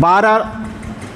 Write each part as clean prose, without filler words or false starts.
12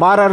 12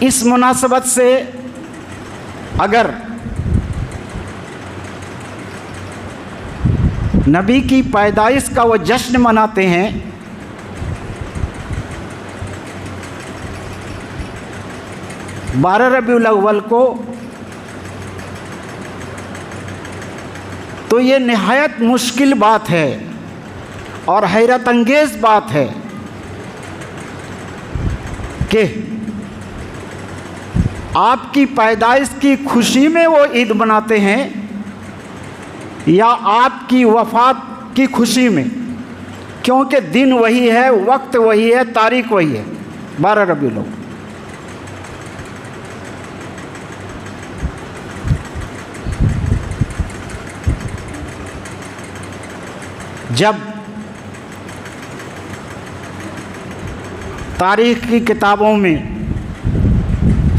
اس مناسبت سے اگر نبی کی پیدائش کا وہ جشن مناتے ہیں بارہ ربیع الاول کو، تو یہ نہایت مشکل بات ہے اور حیرت انگیز بات ہے کہ آپ کی پیدائش کی خوشی میں وہ عید مناتے ہیں یا آپ کی وفات کی خوشی میں، کیونکہ دن وہی ہے، وقت وہی ہے، تاریخ وہی ہے، 12 ربیع الاول۔ جب تاریخ کی کتابوں میں،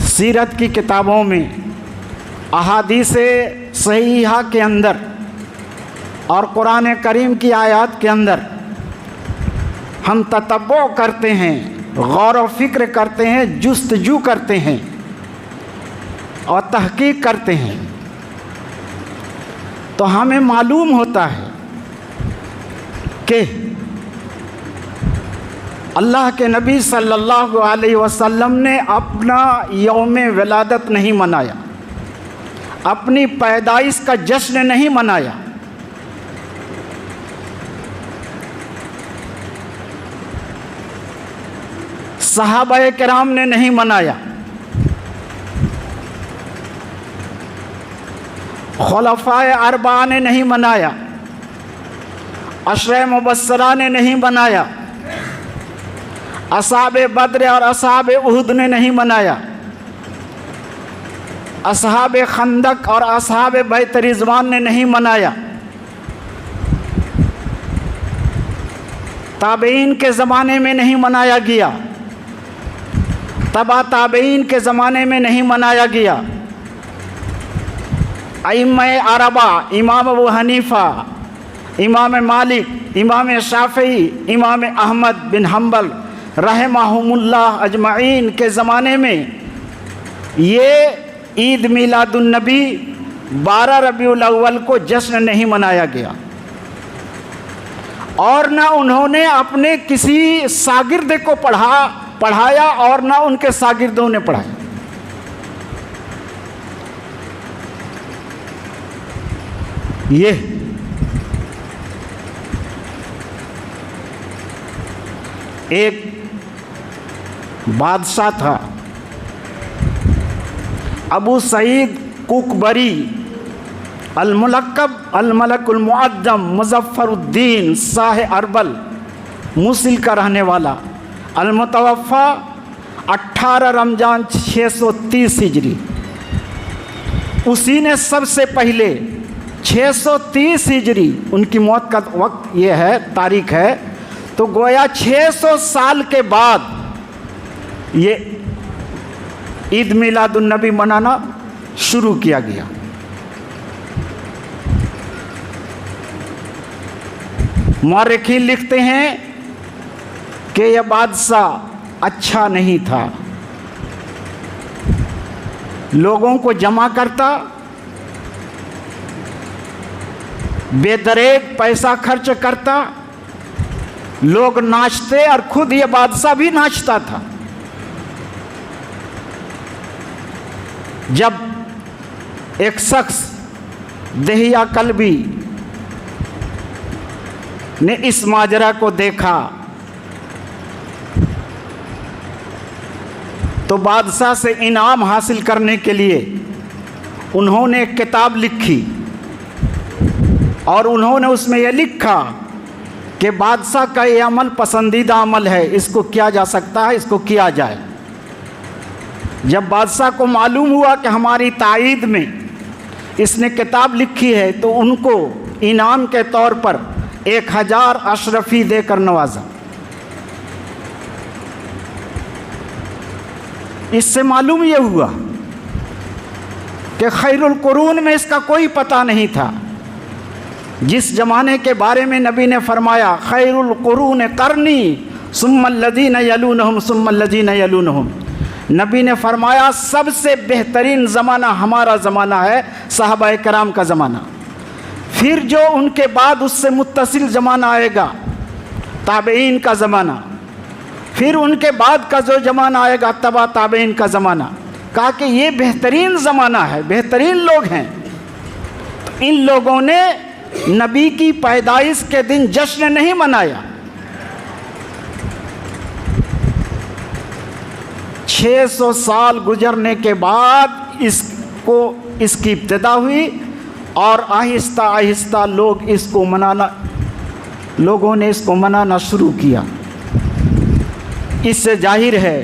سیرت کی کتابوں میں، احادیث صحیحہ کے اندر اور قرآن کریم کی آیات کے اندر ہم تتبع کرتے ہیں، غور و فکر کرتے ہیں، جستجو کرتے ہیں اور تحقیق کرتے ہیں، تو ہمیں معلوم ہوتا ہے کہ اللہ کے نبی صلی اللہ علیہ وسلم نے اپنا یوم ولادت نہیں منایا، اپنی پیدائش کا جشن نہیں منایا، صحابہ کرام نے نہیں منایا، خلفائے اربعہ نے نہیں منایا، عشرہ مبشرہ نے نہیں منایا، اصحاب بدر اور اصحاب احد نے نہیں منایا، اصحاب خندق اور اصحاب بیت رضوان نے نہیں منایا، تابعین کے زمانے میں نہیں منایا گیا، تبع تابعین کے زمانے میں نہیں منایا گیا، ائمہ اربعہ امام ابو حنیفہ، امام مالک، امام شافعی، امام احمد بن حنبل رحمہم اللہ اجمعین کے زمانے میں یہ عید میلاد النبی 12 ربیع الاول کو جشن نہیں منایا گیا، اور نہ انہوں نے اپنے کسی شاگرد کو پڑھایا اور نہ ان کے شاگردوں نے پڑھایا۔ یہ ایک بادشاہ تھا ابو سعید کوکبری الملقب الملک المعظم مظفر الدین شاہ اربل، موصل کا رہنے والا، المتوفی 18 رمضان 630 ہجری۔ اسی نے سب سے پہلے 630 ہجری ان کی موت کا وقت یہ ہے، تاریخ ہے، تو گویا 600 سال کے بعد یہ عید میلاد النبی منانا شروع کیا گیا۔ مورخین لکھتے ہیں کہ یہ بادشاہ اچھا نہیں تھا، لوگوں کو جمع کرتا، بے دریغ پیسہ خرچ کرتا، لوگ ناچتے اور خود یہ بادشاہ بھی ناچتا تھا۔ جب ایک شخص دہیہ کلبی نے اس ماجرا کو دیکھا تو بادشاہ سے انعام حاصل کرنے کے لیے انہوں نے ایک کتاب لکھی، اور انہوں نے اس میں یہ لکھا کہ بادشاہ کا یہ عمل پسندیدہ عمل ہے، اس کو کیا جا سکتا ہے، اس کو کیا جائے۔ جب بادشاہ کو معلوم ہوا کہ ہماری تائید میں اس نے کتاب لکھی ہے، تو ان کو انعام کے طور پر 1000 اشرفی دے کر نوازا۔ اس سے معلوم یہ ہوا کہ خیر القرون میں اس کا کوئی پتہ نہیں تھا۔ جس زمانے کے بارے میں نبی نے فرمایا خیر القرون قرنی ثم الذین یلونہم ثم الذین یلونہم، نبی نے فرمایا سب سے بہترین زمانہ ہمارا زمانہ ہے، صحابہ کرام کا زمانہ، پھر جو ان کے بعد اس سے متصل زمانہ آئے گا تابعین کا زمانہ، پھر ان کے بعد کا جو زمانہ آئے گا تبع تابعین کا زمانہ۔ کہا کہ یہ بہترین زمانہ ہے، بہترین لوگ ہیں۔ ان لوگوں نے نبی کی پیدائش کے دن جشن نہیں منایا، 600 سال گزرنے کے بعد اس کی ابتدا ہوئی، اور آہستہ آہستہ لوگوں نے اس کو منانا شروع کیا۔ اس سے ظاہر ہے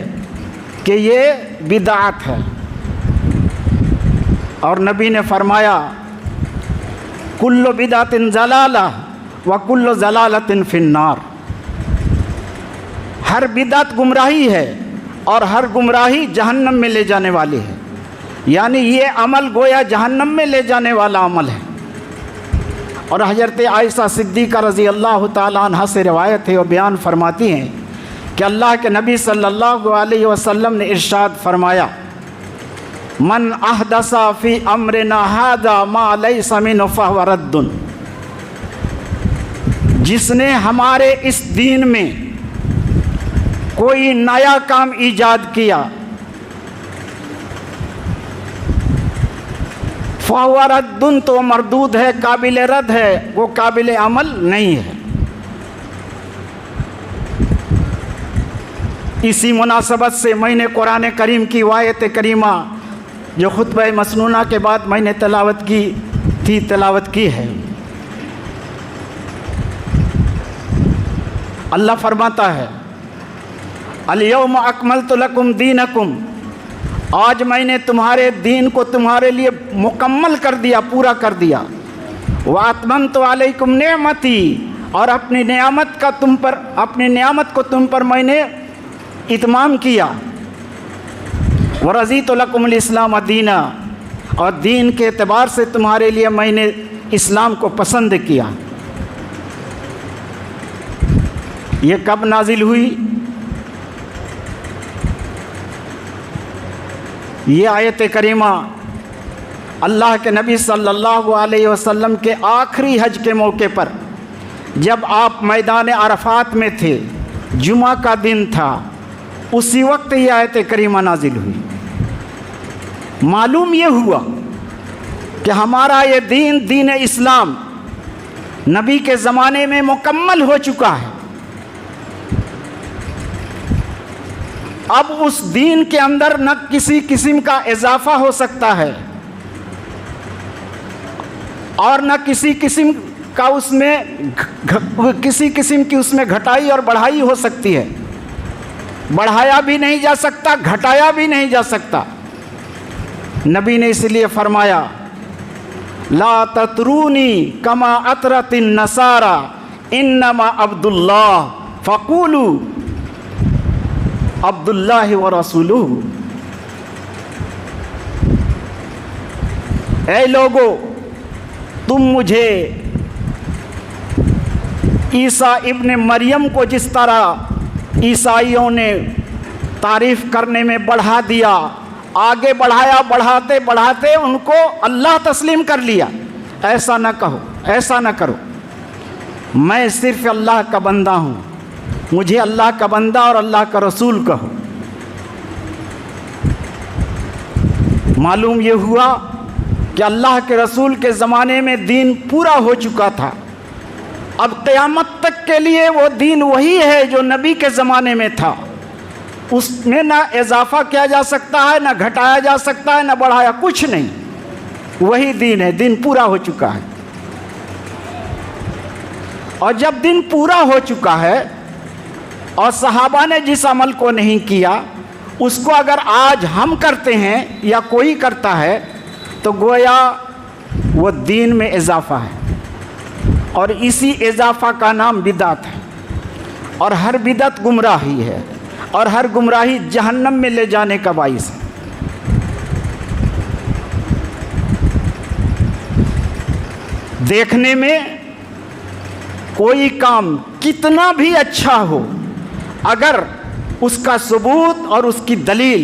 کہ یہ بدعت ہے، اور نبی نے فرمایا کل بدعت ضلالہ وکل ضلالۃ فی النار، ہر بدعت گمراہی ہے اور ہر گمراہی جہنم میں لے جانے والی ہے، یعنی یہ عمل گویا جہنم میں لے جانے والا عمل ہے۔ اور حضرت عائشہ صدیقہ رضی اللہ تعالیٰ عنہ سے روایت ہے، وہ بیان فرماتی ہیں کہ اللہ کے نبی صلی اللہ علیہ وسلم نے ارشاد فرمایا من احدث فی امرنا ھذا ما لیس منہ فہو رد، جس نے ہمارے اس دین میں کوئی نیا کام ایجاد کیا فہو رد، تو مردود ہے، قابل رد ہے، وہ قابل عمل نہیں ہے۔ اسی مناسبت سے میں نے قرآن کریم کی آیت کریمہ جو خطبہ مسنونہ کے بعد میں نے تلاوت کی ہے۔ اللہ فرماتا ہے الیوم اکملت لکم دینکم، آج میں نے تمہارے دین کو تمہارے لیے مکمل کر دیا، پورا کر دیا۔ واتممت علیکم نعمتی، اور اپنی نعمت کو تم پر میں نے اتمام کیا۔ ورضیت لکم الاسلام دینا، اور دین کے اعتبار سے تمہارے لیے میں نے اسلام کو پسند کیا۔ یہ کب نازل ہوئی؟ یہ آیت کریمہ اللہ کے نبی صلی اللہ علیہ وسلم کے آخری حج کے موقع پر، جب آپ میدان عرفات میں تھے، جمعہ کا دن تھا، اسی وقت یہ آیت کریمہ نازل ہوئی۔ معلوم یہ ہوا کہ ہمارا یہ دین اسلام نبی کے زمانے میں مکمل ہو چکا ہے۔ اب اس دین کے اندر نہ کسی قسم کا اضافہ ہو سکتا ہے اور نہ کسی قسم کی اس میں گھٹائی اور بڑھائی ہو سکتی ہے۔ بڑھایا بھی نہیں جا سکتا، گھٹایا بھی نہیں جا سکتا۔ نبی نے اس لیے فرمایا لا تطرونی کما اطرت النصارى انما عبد اللہ فقولوا عبد اللہ ورسولہ۔ اے لوگو، تم مجھے عیسیٰ ابن مریم کو جس طرح عیسائیوں نے تعریف کرنے میں بڑھا دیا، آگے بڑھایا، بڑھاتے بڑھاتے ان کو اللہ تسلیم کر لیا، ایسا نہ کہو، ایسا نہ کرو۔ میں صرف اللہ کا بندہ ہوں، مجھے اللہ کا بندہ اور اللہ کا رسول کہو۔ معلوم یہ ہوا کہ اللہ کے رسول کے زمانے میں دین پورا ہو چکا تھا، اب قیامت تک کے لیے وہ دین وہی ہے جو نبی کے زمانے میں تھا، اس میں نہ اضافہ کیا جا سکتا ہے، نہ گھٹایا جا سکتا ہے، نہ بڑھایا، کچھ نہیں، وہی دین ہے، دین پورا ہو چکا ہے۔ اور جب دین پورا ہو چکا ہے اور صحابہ نے جس عمل کو نہیں کیا اس کو اگر آج ہم کرتے ہیں یا کوئی کرتا ہے تو گویا وہ دین میں اضافہ ہے، اور اسی اضافہ کا نام بدعت ہے، اور ہر بدعت گمراہی ہے، اور ہر گمراہی جہنم میں لے جانے کا باعث ہے۔ دیکھنے میں کوئی کام کتنا بھی اچھا ہو، اگر اس کا ثبوت اور اس کی دلیل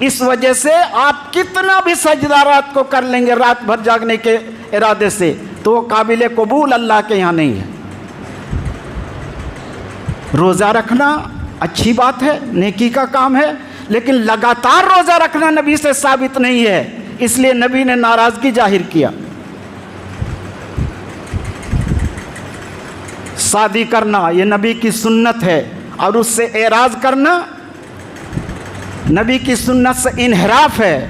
اس وجہ سے آپ کتنا بھی سجدہ رات کو کر لیں گے رات بھر جاگنے کے ارادے سے تو وہ قابل قبول اللہ کے یہاں نہیں ہے۔ روزہ رکھنا اچھی بات ہے، نیکی کا کام ہے، لیکن لگاتار روزہ رکھنا نبی سے ثابت نہیں ہے، اس لیے نبی نے ناراضگی ظاہر کیا۔ شادی کرنا یہ نبی کی سنت ہے، اور اس سے اعراض کرنا نبی کی سنت سے انحراف ہے۔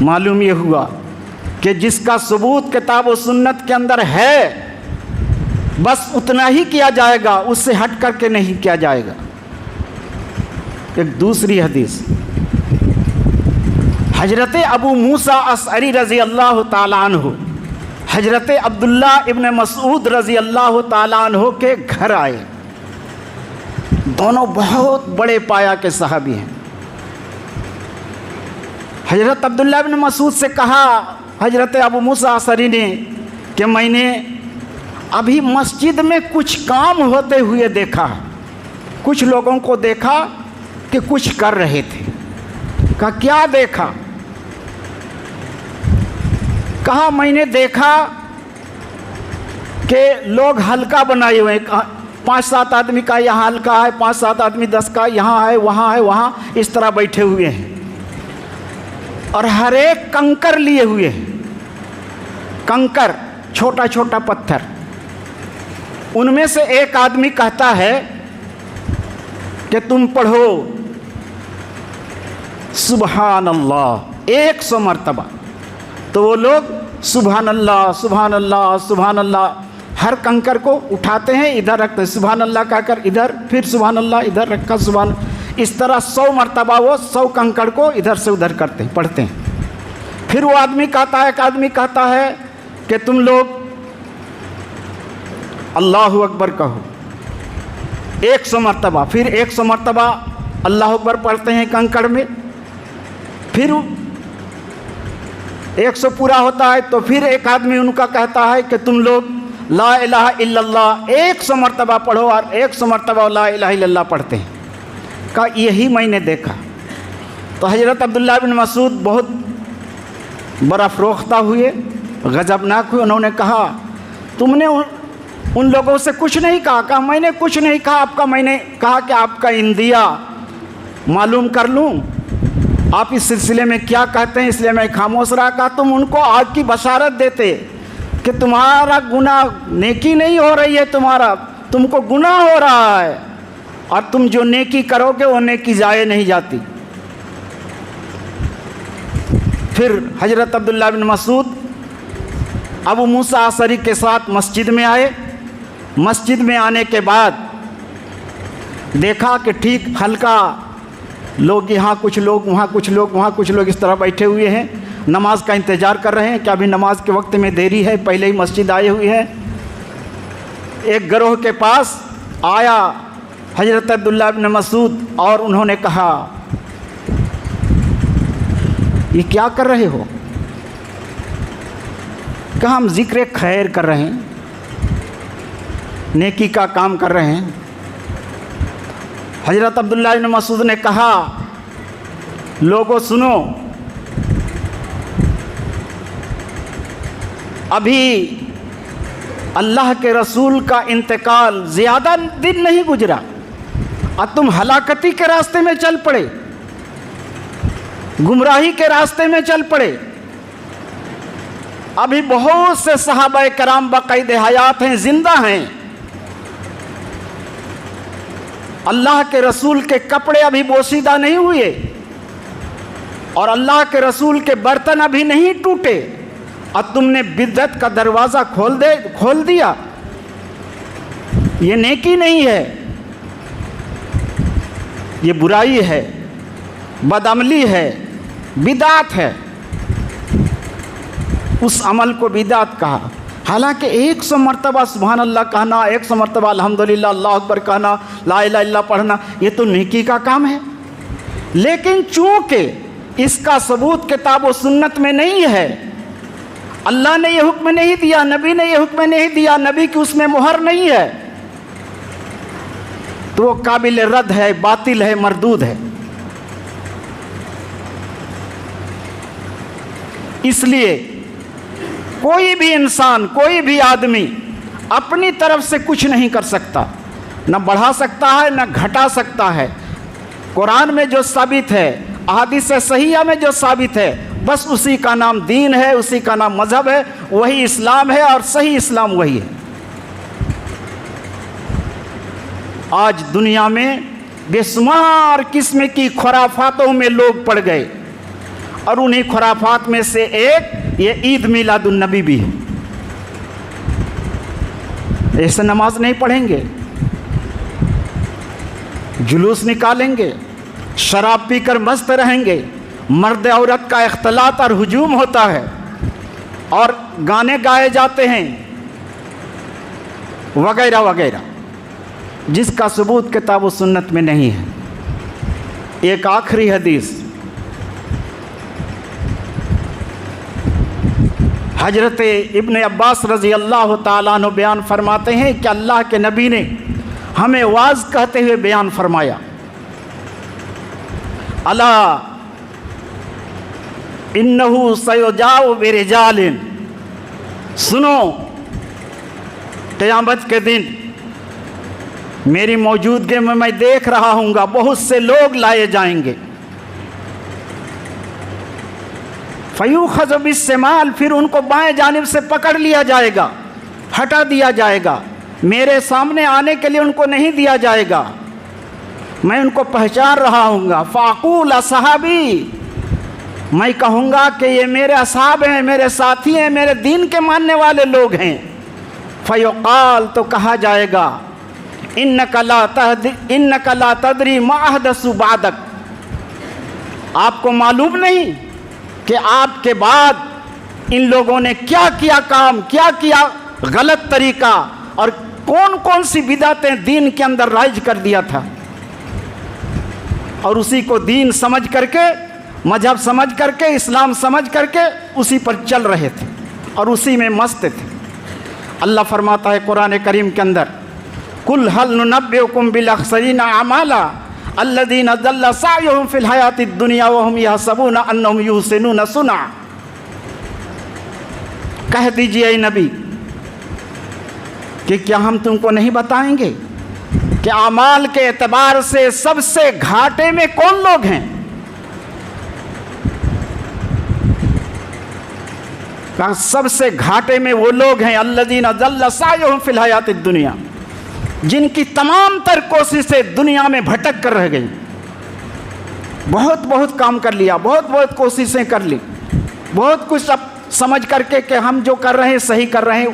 معلوم یہ ہوا کہ جس کا ثبوت کتاب و سنت کے اندر ہے بس اتنا ہی کیا جائے گا، اس سے ہٹ کر کے نہیں کیا جائے گا۔ ایک دوسری حدیث حضرت ابو موسیٰ اشعری رضی اللہ تعالیٰ عنہ حضرت عبداللہ ابن مسعود رضی اللہ تعالیٰ عنہ کے گھر آئے۔ دونوں بہت بڑے پایا کے صحابی ہیں۔ حضرت عبداللہ ابن مسعود سے کہا حضرت ابو موسیٰ اشعری نے کہ میں نے ابھی مسجد میں کچھ کام ہوتے ہوئے دیکھا، کچھ لوگوں کو دیکھا کہ کچھ کر رہے تھے۔ کہا کیا دیکھا؟ کہا میں نے دیکھا کہ لوگ حلقہ بنائے ہوئے ہیں، 5-7 آدمی کا یہاں حلقہ ہے، 5-7 آدمی 10 کا یہاں ہے وہاں اس طرح بیٹھے ہوئے ہیں، اور ہر ایک کنکر لیے ہوئے ہیں، کنکر چھوٹا چھوٹا پتھر۔ ان میں سے ایک آدمی کہتا ہے کہ تم پڑھو سبحان اللہ 100 مرتبہ، تو وہ لوگ سبحان اللہ سبحان اللہ سبحان اللہ ہر کنکر کو اٹھاتے ہیں، ادھر رکھتے ہیں، سبحان اللہ کہہ کر ادھر، پھر سبحان اللہ ادھر رکھا سبحان، اس طرح 100 مرتبہ وہ 100 کنکر کو ادھر سے ادھر کرتے ہیں، پڑھتے ہیں۔ پھر وہ آدمی کہتا ہے، ایک آدمی کہتا ہے کہ تم لوگ اللہ اکبر کہو 100 مرتبہ، پھر 100 مرتبہ اللہ اکبر پڑھتے ہیں کنکڑ میں، پھر 100 پورا ہوتا ہے تو پھر ایک آدمی ان کا کہتا ہے کہ تم لوگ لا الہ الا اللہ 100 مرتبہ پڑھو، اور 100 مرتبہ لا الہ الا اللہ پڑھتے ہیں۔ کہا یہی میں نے دیکھا۔ تو حضرت عبداللہ بن مسعود بہت برافروختہ ہوئے، غضبناک ہوئے، انہوں نے کہا تم نے ان لوگوں سے کچھ نہیں کہا؟ کہا میں نے کچھ نہیں کہا، میں نے کہا کہ آپ کا اندیہ معلوم کر لوں، آپ اس سلسلے میں کیا کہتے ہیں، اس لیے میں خاموش رہا۔ کہا تم ان کو آگ کی بشارت دیتے کہ تمہارا گناہ، نیکی نہیں ہو رہی ہے، تم کو گناہ ہو رہا ہے، اور تم جو نیکی کرو گے وہ نیکی ضائع نہیں جاتی۔ پھر حضرت عبداللہ بن مسعود ابو موسیٰ اشعری کے ساتھ مسجد میں آئے۔ مسجد میں آنے کے بعد دیکھا کہ ٹھیک حلقہ لوگ، یہاں کچھ لوگ وہاں کچھ لوگ وہاں کچھ لوگ اس طرح بیٹھے ہوئے ہیں، نماز کا انتظار کر رہے ہیں کہ ابھی نماز کے وقت میں دیری ہے، پہلے ہی مسجد آئے ہوئے ہیں۔ ایک گروہ کے پاس آیا حضرت عبداللہ بن مسعود اور انہوں نے کہا یہ کیا کر رہے ہو؟ کہا ہم ذکر خیر کر رہے ہیں، نیکی کا کام کر رہے ہیں۔ حضرت عبداللہ بن مسعود نے کہا لوگوں سنو، ابھی اللہ کے رسول کا انتقال زیادہ دن نہیں گزرا اور تم ہلاکتی کے راستے میں چل پڑے، گمراہی کے راستے میں چل پڑے۔ ابھی بہت سے صحابہ کرام باقید حیات ہیں، زندہ ہیں، اللہ کے رسول کے کپڑے ابھی بوسیدہ نہیں ہوئے، اور اللہ کے رسول کے برتن ابھی نہیں ٹوٹے، اور تم نے بدعت کا دروازہ کھول دیا۔ یہ نیکی نہیں ہے، یہ برائی ہے، بدعملی ہے، بدعت ہے۔ اس عمل کو بدعت کہا، حالانکہ 100 مرتبہ سبحان اللہ کہنا، 100 مرتبہ الحمدللہ اللہ اکبر کہنا، لا الہ الا اللہ پڑھنا، یہ تو نیکی کا کام ہے۔ لیکن چونکہ اس کا ثبوت کتاب و سنت میں نہیں ہے، اللہ نے یہ حکم نہیں دیا، نبی نے یہ حکم نہیں دیا، نبی کی اس میں مہر نہیں ہے، تو وہ قابل رد ہے، باطل ہے، مردود ہے۔ اس لیے کوئی بھی انسان، کوئی بھی آدمی اپنی طرف سے کچھ نہیں کر سکتا، نہ بڑھا سکتا ہے نہ گھٹا سکتا ہے۔ قرآن میں جو ثابت ہے، احادیث صحیحہ میں جو ثابت ہے، بس اسی کا نام دین ہے، اسی کا نام مذہب ہے، وہی اسلام ہے، اور صحیح اسلام وہی ہے۔ آج دنیا میں بے شمار قسم کی خرافاتوں میں لوگ پڑ گئے، اور انہی خرافات میں سے ایک یہ عید میلاد النبی بھی ہے۔ ایسے نماز نہیں پڑھیں گے، جلوس نکالیں گے، شراب پی کر مست رہیں گے، مرد عورت کا اختلاط اور ہجوم ہوتا ہے، اور گانے گائے جاتے ہیں وغیرہ وغیرہ، جس کا ثبوت کتاب و سنت میں نہیں ہے۔ ایک آخری حدیث، حضرت ابن عباس رضی اللہ تعالیٰ عنہ بیان فرماتے ہیں کہ اللہ کے نبی نے ہمیں واعظ کہتے ہوئے بیان فرمایا، الا انہ سیجاء برجال، سنو قیامت کے دن میری موجودگی میں دیکھ رہا ہوں گا بہت سے لوگ لائے جائیں گے، فیوخذ بالشمال، پھر ان کو بائیں جانب سے پکڑ لیا جائے گا، ہٹا دیا جائے گا، میرے سامنے آنے کے لیے ان کو نہیں دیا جائے گا، میں ان کو پہچان رہا ہوں گا، فاقول اصحابی، میں کہوں گا کہ یہ میرے اصحاب ہیں، میرے ساتھی ہیں، میرے دین کے ماننے والے لوگ ہیں، فیقال، تو کہا جائے گا انک لا تدری ما احدثوا بعدک، آپ کو معلوم نہیں کہ آپ کے بعد ان لوگوں نے کیا کیا کام، کیا کیا غلط طریقہ، اور کون کون سی بدعتیں دین کے اندر رائج کر دیا تھا، اور اسی کو دین سمجھ کر کے، مذہب سمجھ کر کے، اسلام سمجھ کر کے اسی پر چل رہے تھے اور اسی میں مست تھے۔ اللہ فرماتا ہے قرآن کریم کے اندر، قل هل ننبئکم بالاخسرین اعمالا الذین ضل سعیهم فی الحیاۃ الدنیا وهم یحسبون انهم یحسنون صنعا، کہہ دیجئے اے نبی کہ کیا ہم تم کو نہیں بتائیں گے کہ اعمال کے اعتبار سے سب سے گھاٹے میں کون لوگ ہیں؟ سب سے گھاٹے میں وہ لوگ ہیں الذین ضل سعیهم فی الحیاۃ الدنیا، جن کی تمام تر کوششیں دنیا میں بھٹک کر رہ گئی، بہت کام کر لیا، بہت کوششیں کر لی، بہت کچھ اب سمجھ کر کے کہ ہم جو کر رہے ہیں صحیح کر رہے ہیں،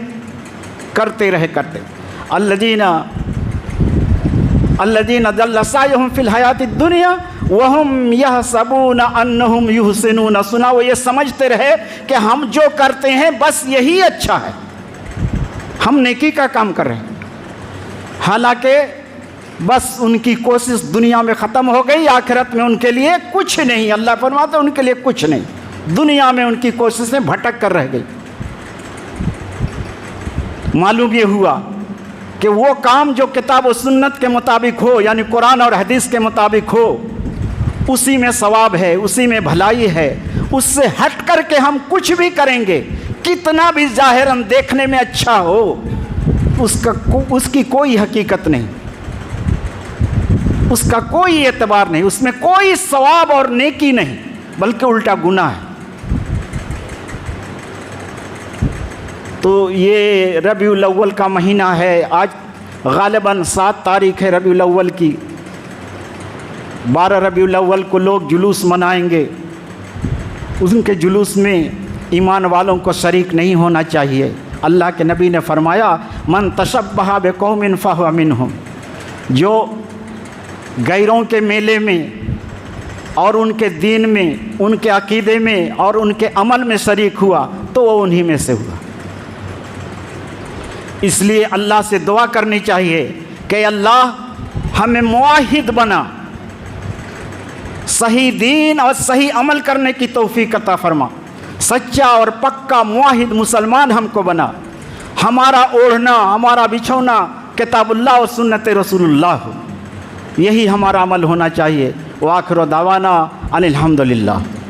کرتے الذین ضل سعیهم فی الحیاۃ الدنیا وهم یحسبون انہم یحسنون صنعا، وہ یہ سمجھتے رہے کہ ہم جو کرتے ہیں بس یہی اچھا ہے، ہم نیکی کا کام کر رہے ہیں، حالانکہ بس ان کی کوشش دنیا میں ختم ہو گئی، آخرت میں ان کے لیے کچھ نہیں۔ اللہ فرماتا ہے ان کے لیے کچھ نہیں، دنیا میں ان کی کوششیں بھٹک کر رہ گئی۔ معلوم یہ ہوا کہ وہ کام جو کتاب و سنت کے مطابق ہو، یعنی قرآن اور حدیث کے مطابق ہو، اسی میں ثواب ہے، اسی میں بھلائی ہے، اس سے ہٹ کر کے ہم کچھ بھی کریں گے، کتنا بھی ظاہراً دیکھنے میں اچھا ہو، اس کی کوئی حقیقت نہیں، اس کا کوئی اعتبار نہیں، اس میں کوئی ثواب اور نیکی نہیں، بلکہ الٹا گناہ ہے۔ تو یہ ربیع الاول کا مہینہ ہے، آج غالباً 7 تاریخ ہے ربیع الاول کی، 12 ربیع الاول کو لوگ جلوس منائیں گے، ان کے جلوس میں ایمان والوں کو شریک نہیں ہونا چاہیے۔ اللہ کے نبی نے فرمایا من تشبہ بقوم فہو منہم، جو غیروں کے میلے میں اور ان کے دین میں، ان کے عقیدے میں اور ان کے عمل میں شریک ہوا تو وہ انہی میں سے ہوا۔ اس لیے اللہ سے دعا کرنی چاہیے کہ اللہ ہمیں موحد بنا، صحیح دین اور صحیح عمل کرنے کی توفیق عطا فرما، سچا اور پکا موحد مسلمان ہم کو بنا، ہمارا اوڑھنا، ہمارا بچھونا کتاب اللہ اور سنت رسول اللہ ہو۔ یہی ہمارا عمل ہونا چاہیے۔ وآخر دعوانا ان الحمدللہ۔